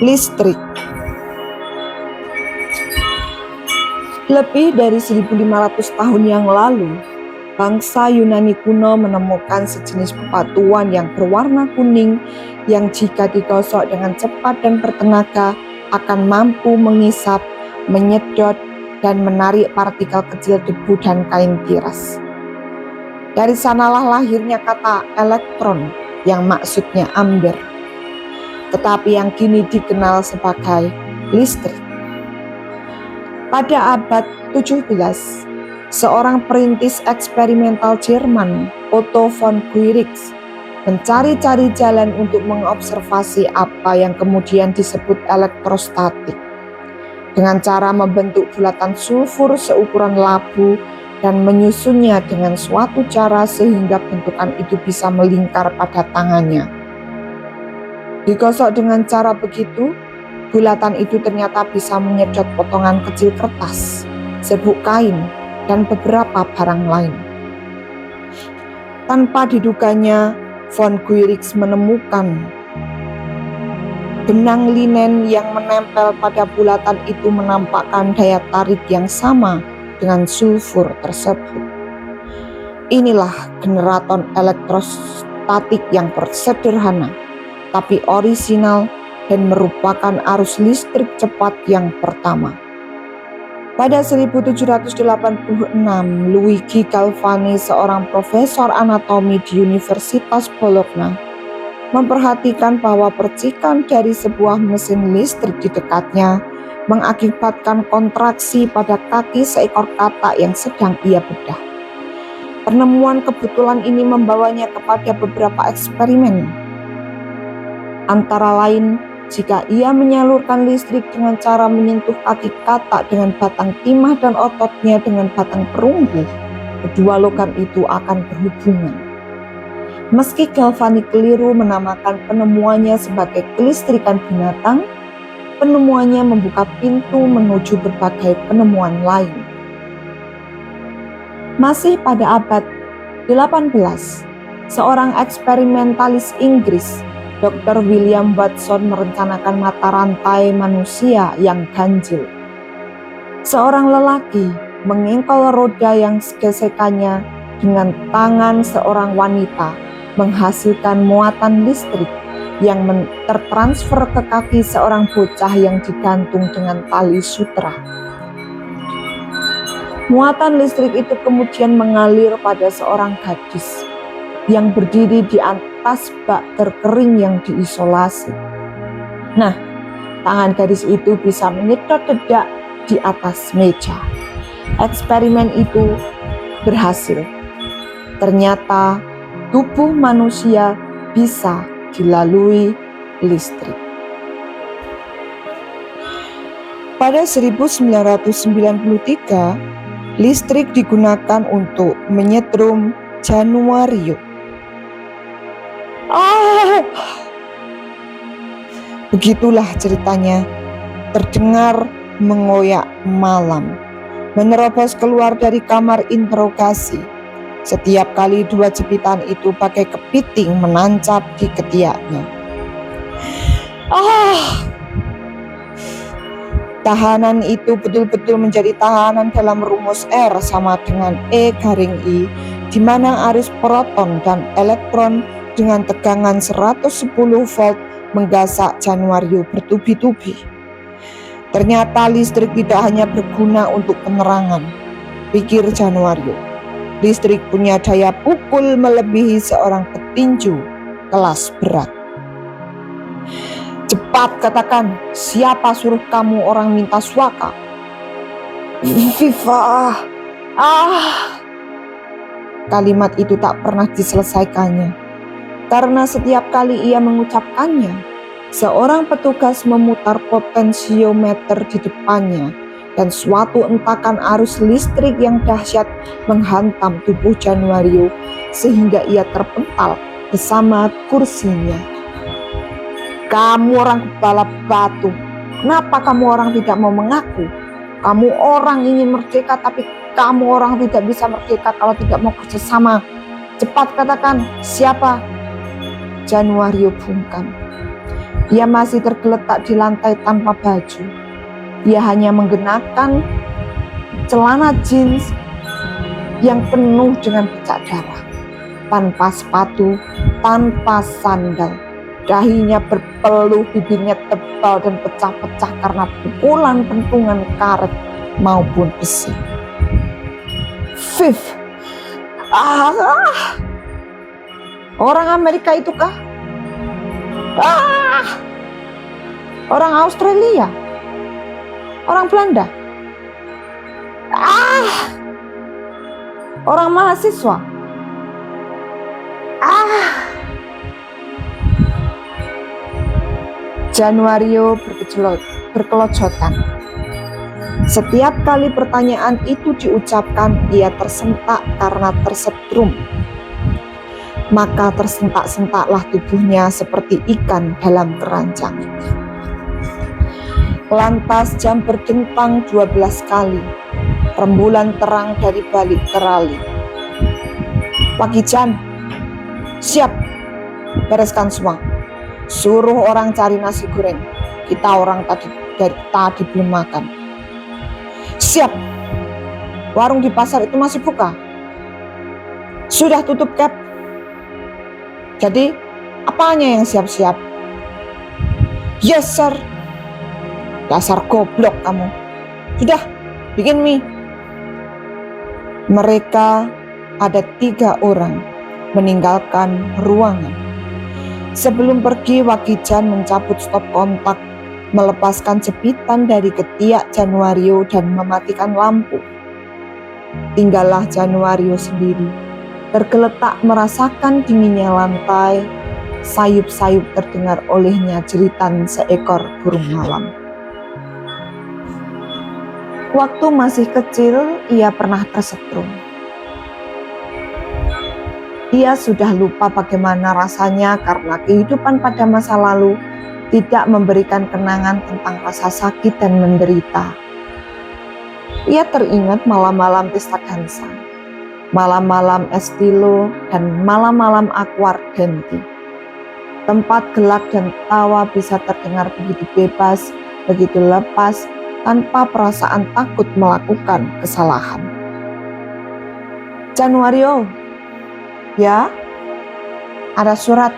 Listrik. Lebih dari 1500 tahun yang lalu, bangsa Yunani kuno menemukan sejenis bebatuan yang berwarna kuning yang jika digosok dengan cepat dan bertenaga akan mampu mengisap, menyedot, dan menarik partikel kecil debu dan kain tiras. Dari sanalah lahirnya kata elektron yang maksudnya amber, tetapi yang kini dikenal sebagai listrik. Pada abad 17, seorang perintis eksperimental Jerman, Otto von Guericke, mencari-cari jalan untuk mengobservasi apa yang kemudian disebut elektrostatik, dengan cara membentuk bulatan sulfur seukuran labu dan menyusunnya dengan suatu cara sehingga bentukan itu bisa melingkar pada tangannya. Digosok dengan cara begitu, bulatan itu ternyata bisa menyedot potongan kecil kertas, serbuk kain, dan beberapa barang lain. Tanpa diduganya, von Guericke menemukan benang linen yang menempel pada bulatan itu menampakkan daya tarik yang sama dengan sulfur tersebut. Inilah generator elektrostatik yang sederhana, tapi orisinal dan merupakan arus listrik cepat yang pertama. Pada 1786, Luigi Galvani, seorang profesor anatomi di Universitas Bologna, memperhatikan bahwa percikan dari sebuah mesin listrik di dekatnya mengakibatkan kontraksi pada kaki seekor katak yang sedang ia bedah. Penemuan kebetulan ini membawanya kepada beberapa eksperimen. Antara lain, jika ia menyalurkan listrik dengan cara menyentuh kaki katak dengan batang timah dan ototnya dengan batang perunggu, kedua logam itu akan berhubungan. Meski Galvani keliru menamakan penemuannya sebagai kelistrikan binatang, penemuannya membuka pintu menuju berbagai penemuan lain. Masih pada abad 18, seorang eksperimentalis Inggris, Dr. William Watson, merencanakan mata rantai manusia yang ganjil. Seorang lelaki mengengkol roda yang gesekannya dengan tangan seorang wanita menghasilkan muatan listrik yang tertransfer ke kaki seorang bocah yang digantung dengan tali sutra. Muatan listrik itu kemudian mengalir pada seorang gadis yang berdiri di atas bak terkering yang diisolasi. Nah, tangan gadis itu bisa menyedot dedak di atas meja. Eksperimen itu berhasil. Ternyata tubuh manusia bisa dilalui listrik. Pada 1993, listrik digunakan untuk menyetrum Januarium. Begitulah ceritanya, terdengar mengoyak malam, menerobos keluar dari kamar interogasi. Setiap kali dua jepitan itu pakai kepiting menancap di ketiaknya. Tahanan itu betul-betul menjadi tahanan dalam rumus R sama dengan E garing I, di mana arus proton dan elektron dengan tegangan 110 volt menggasak Januarium bertubi-tubi. Ternyata listrik tidak hanya berguna untuk penerangan, pikir Januarium. Listrik punya daya pukul melebihi seorang petinju kelas berat. Cepat katakan, siapa suruh kamu orang minta suaka? Viva. Kalimat itu tak pernah diselesaikannya, karena setiap kali ia mengucapkannya, seorang petugas memutar potensiometer di depannya dan suatu entakan arus listrik yang dahsyat menghantam tubuh Januarium sehingga ia terpental bersama kursinya. Kamu orang kepala batu, kenapa kamu orang tidak mau mengaku? Kamu orang ingin merdeka, tapi kamu orang tidak bisa merdeka kalau tidak mau kerjasama. Cepat katakan, siapa? Januarium bungkam. Ia masih tergeletak di lantai tanpa baju. Ia hanya menggunakan celana jeans yang penuh dengan bercak darah, tanpa sepatu, tanpa sandal. Dahinya berpeluh, bibirnya tebal dan pecah-pecah karena pukulan pentungan karet maupun besi. Viv, orang Amerika itu kah? Orang Australia? Orang Belanda? Orang mahasiswa? Januario berkelojotan. Setiap kali pertanyaan itu diucapkan, ia tersentak karena tersetrum. Maka tersentak-sentaklah tubuhnya seperti ikan dalam keranjang. Lantas jam berdentang 12 kali. Rembulan terang dari balik terali. Wakijan, siap, bereskan semua. Suruh orang cari nasi goreng. Kita orang dari tadi belum makan. Siap. Warung di pasar itu masih buka. Sudah tutup, Cap. Jadi, apanya yang siap-siap? Yes, sir. Dasar goblok kamu. Sudah, bikin mie. Mereka ada 3 orang meninggalkan ruangan. Sebelum pergi, Wakijan mencabut stop kontak, melepaskan jepitan dari ketiak Januario dan mematikan lampu. Tinggallah Januario sendiri, tergeletak merasakan dinginnya lantai. Sayup-sayup terdengar olehnya jeritan seekor burung malam. Waktu masih kecil, ia pernah tersetrum. Ia sudah lupa bagaimana rasanya karena kehidupan pada masa lalu tidak memberikan kenangan tentang rasa sakit dan menderita. Ia teringat malam-malam pesta dansa, malam-malam estilo, dan malam-malam aquardenti. Tempat gelap dan tawa bisa terdengar begitu bebas, begitu lepas, tanpa perasaan takut melakukan kesalahan. Januario, ya, ada surat.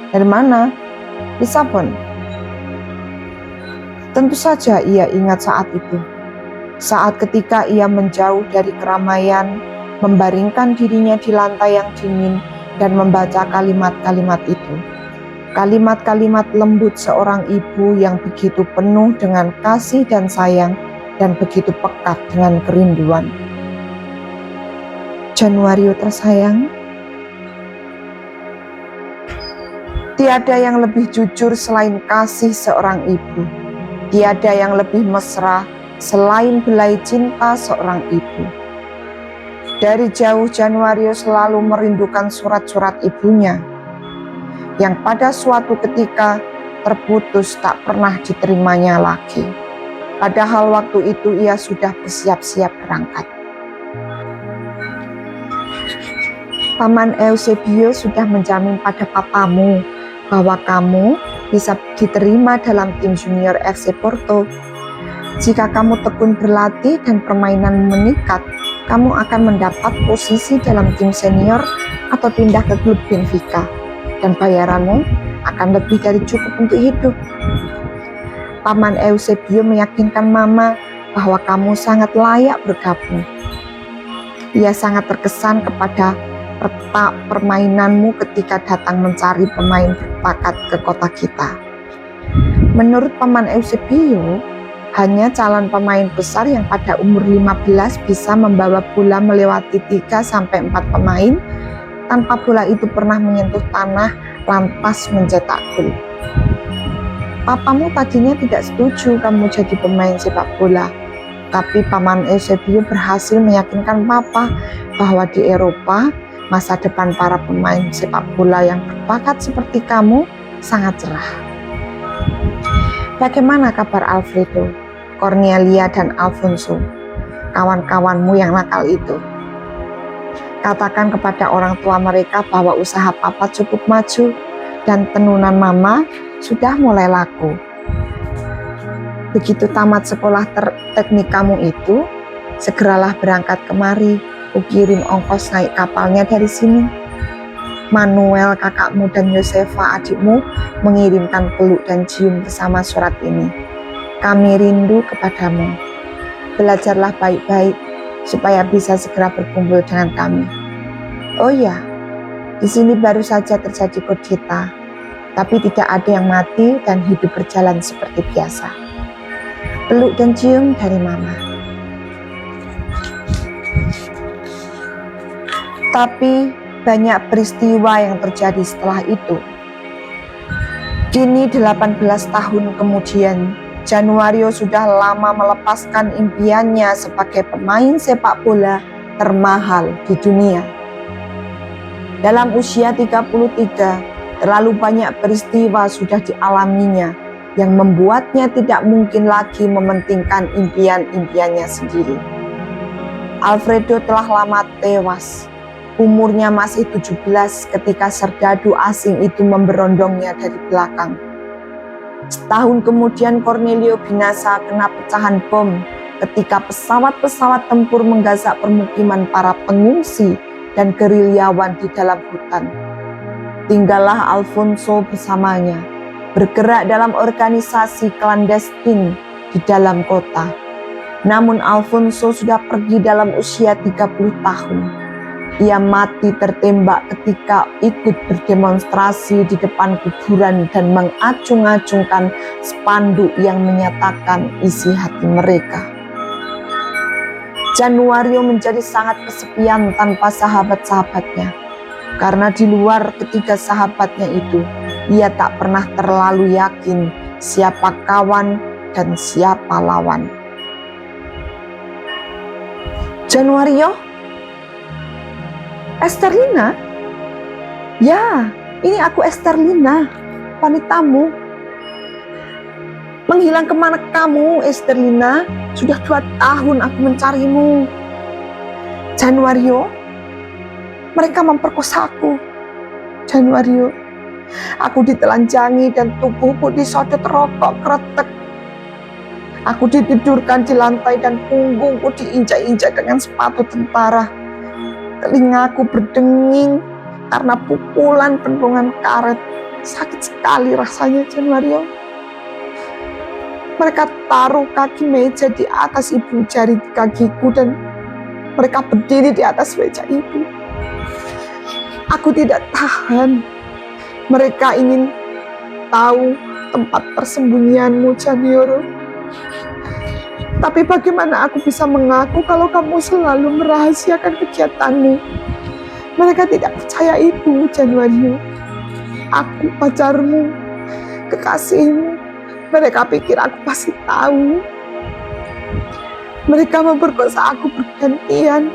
Dari mana? Lisabon. Tentu saja ia ingat saat itu. Saat ketika ia menjauh dari keramaian, membaringkan dirinya di lantai yang dingin dan membaca kalimat-kalimat itu. Kalimat-kalimat lembut seorang ibu yang begitu penuh dengan kasih dan sayang dan begitu pekat dengan kerinduan. Januario tersayang, tiada yang lebih jujur selain kasih seorang ibu. Tiada yang lebih mesra selain belai cinta seorang ibu. Dari jauh Januario selalu merindukan surat-surat ibunya, yang pada suatu ketika terputus tak pernah diterimanya lagi. Padahal waktu itu ia sudah bersiap-siap berangkat. Paman Eusebio sudah menjamin pada papamu bahwa kamu bisa diterima dalam tim junior FC Porto. Jika kamu tekun berlatih dan permainan meningkat, kamu akan mendapat posisi dalam tim senior atau pindah ke klub Benfica. Dan bayaranmu akan lebih dari cukup untuk hidup. Paman Eusebio meyakinkan Mama bahwa kamu sangat layak bergabung. Ia sangat terkesan kepada permainanmu ketika datang mencari pemain berbakat ke kota kita. Menurut Paman Eusebio, hanya calon pemain besar yang pada umur 15 bisa membawa bola melewati 3-4 pemain tanpa bola itu pernah menyentuh tanah lantas mencetak gol. Papamu tadinya tidak setuju kamu jadi pemain sepak bola, tapi Paman Eusebio berhasil meyakinkan Papa bahwa di Eropa masa depan para pemain sepak bola yang berbakat seperti kamu sangat cerah. Bagaimana kabar Alfredo, Cornelia, dan Alfonso, kawan-kawanmu yang nakal itu? Katakan kepada orang tua mereka bahwa usaha Papa cukup maju. dan tenunan mama sudah mulai laku. Begitu tamat sekolah teknik kamu itu, segeralah berangkat kemari. Kukirim ongkos naik kapalnya dari sini. Manuel kakakmu dan Yosefa adikmu mengirimkan peluk dan cium bersama surat ini. Kami rindu kepadamu. Belajarlah baik-baik supaya bisa segera berkumpul dengan kami. Oh ya, di sini baru saja terjadi kudeta, tapi tidak ada yang mati dan hidup berjalan seperti biasa. Peluk dan cium dari mama. Tapi banyak peristiwa yang terjadi setelah itu. Kini 18 tahun kemudian, Januario sudah lama melepaskan impiannya sebagai pemain sepak bola termahal di dunia. Dalam usia 33, terlalu banyak peristiwa sudah dialaminya yang membuatnya tidak mungkin lagi mementingkan impian-impiannya sendiri. Alfredo telah lama tewas. Umurnya masih 17 ketika serdadu asing itu memberondongnya dari belakang. Setahun kemudian Cornelio binasa kena pecahan bom ketika pesawat-pesawat tempur menggasak permukiman para pengungsi dan gerilyawan di dalam hutan. Tinggallah Alfonso bersamanya, bergerak dalam organisasi klandestin di dalam kota. Namun Alfonso sudah pergi dalam usia 30 tahun. Ia mati tertembak ketika ikut berdemonstrasi di depan kuburan dan mengacung-acungkan spanduk yang menyatakan isi hati mereka. Januario menjadi sangat kesepian tanpa sahabat-sahabatnya. Karena di luar ketiga sahabatnya itu, ia tak pernah terlalu yakin siapa kawan dan siapa lawan. Januario? Esterlina? Ya, ini aku Esterlina, wanitamu. Menghilang kemana kamu, Esterlina? Sudah 2 tahun aku mencarimu. Januario, mereka memperkosa aku. Januario, aku ditelanjangi dan tubuhku disodot rokok kretek. Aku ditidurkan di lantai dan punggungku diinjak-injak dengan sepatu tentara. Telingaku berdenging karena pukulan pentungan karet. Sakit sekali rasanya, Januario. Mereka taruh kaki meja di atas ibu jari kakiku dan mereka berdiri di atas meja itu. Aku tidak tahan. Mereka ingin tahu tempat persembunyianmu, Januario. Tapi bagaimana aku bisa mengaku kalau kamu selalu merahasiakan kegiatanmu? Mereka tidak percaya itu, Januario. Aku pacarmu, kekasihmu. Mereka pikir aku pasti tahu. Mereka memperkosa aku bergantian.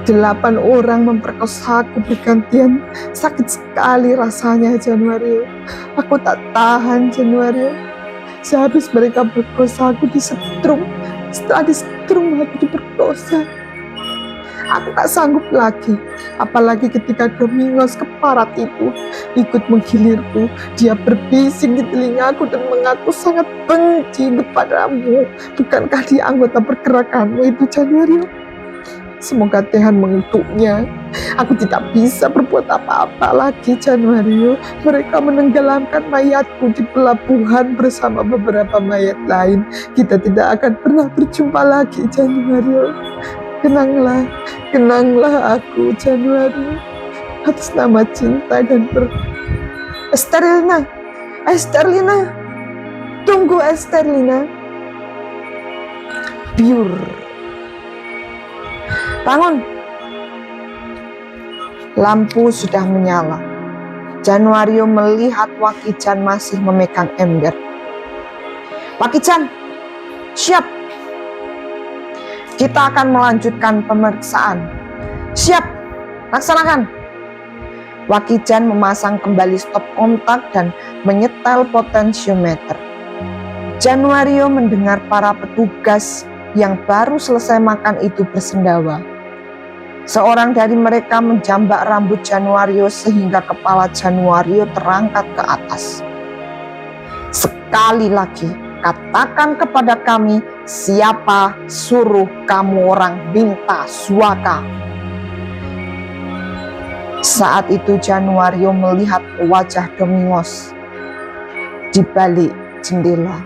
8 orang memperkosa aku bergantian. Sakit sekali rasanya, Januario. Aku tak tahan, Januario. Sehabis mereka berkosa, aku disetrum. Setelah disetrum, aku diperkosa. Aku tak sanggup lagi. Apalagi ketika Domingos keparat itu ikut menggilirku. Dia berbisik di telingaku dan mengaku sangat benci kepadamu. Bukankah dia anggota pergerakanmu itu, Januario? Semoga Tuhan mengutuknya. Aku tidak bisa berbuat apa-apa lagi, Januario. Mereka menenggelamkan mayatku di pelabuhan bersama beberapa mayat lain. Kita tidak akan pernah berjumpa lagi, Januario. Kenanglah aku, Januario. Atas nama cinta dan Esterlina, tunggu, Esterlina. Biur. Bangun. Lampu sudah menyala. Januario melihat Wakijan masih memegang ember. Wakijan, siap. Kita akan melanjutkan pemeriksaan. Siap, laksanakan. Wakijan memasang kembali stop kontak dan menyetel potensiometer. Januario mendengar para petugas yang baru selesai makan itu bersendawa. Seorang dari mereka menjambak rambut Januario sehingga kepala Januario terangkat ke atas. "Sekali lagi, katakan kepada kami, siapa suruh kamu orang minta suaka?" Saat itu Januario melihat wajah Domingos di balik jendela.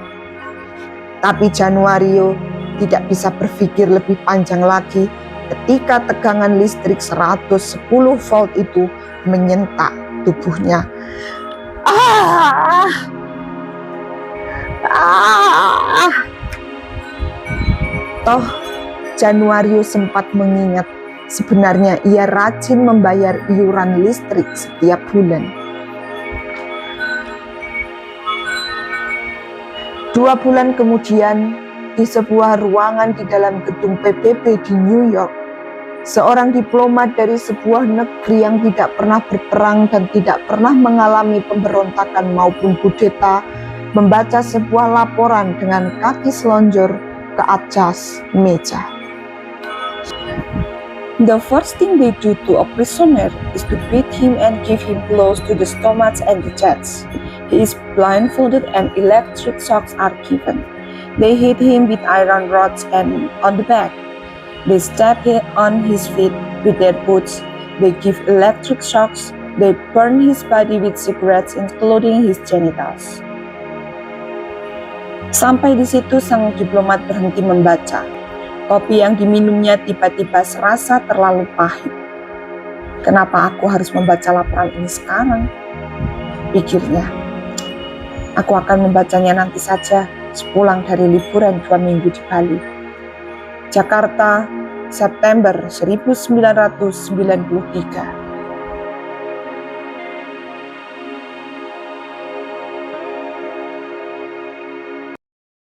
Tapi Januario tidak bisa berpikir lebih panjang lagi ketika tegangan listrik 110 volt itu menyentak tubuhnya. Toh Januario sempat mengingat sebenarnya ia rajin membayar iuran listrik setiap bulan. 2 bulan kemudian, di sebuah ruangan di dalam gedung PBB di New York, seorang diplomat dari sebuah negeri yang tidak pernah berperang dan tidak pernah mengalami pemberontakan maupun kudeta membaca sebuah laporan dengan kaki selonjor ke atas meja. "The first thing they do to a prisoner is to beat him and give him blows to the stomach and the chest. He is blindfolded and electric shocks are given. They hit him with iron rods and on the back. They step on his feet with their boots. They give electric shocks. They burn his body with cigarettes including his genitals." Sampai di situ sang diplomat berhenti membaca. Kopi yang diminumnya tiba-tiba serasa terlalu pahit. "Kenapa aku harus membaca laporan ini sekarang?" pikirnya. "Aku akan membacanya nanti saja sepulang dari liburan 2 minggu di Bali." Jakarta, September 1993.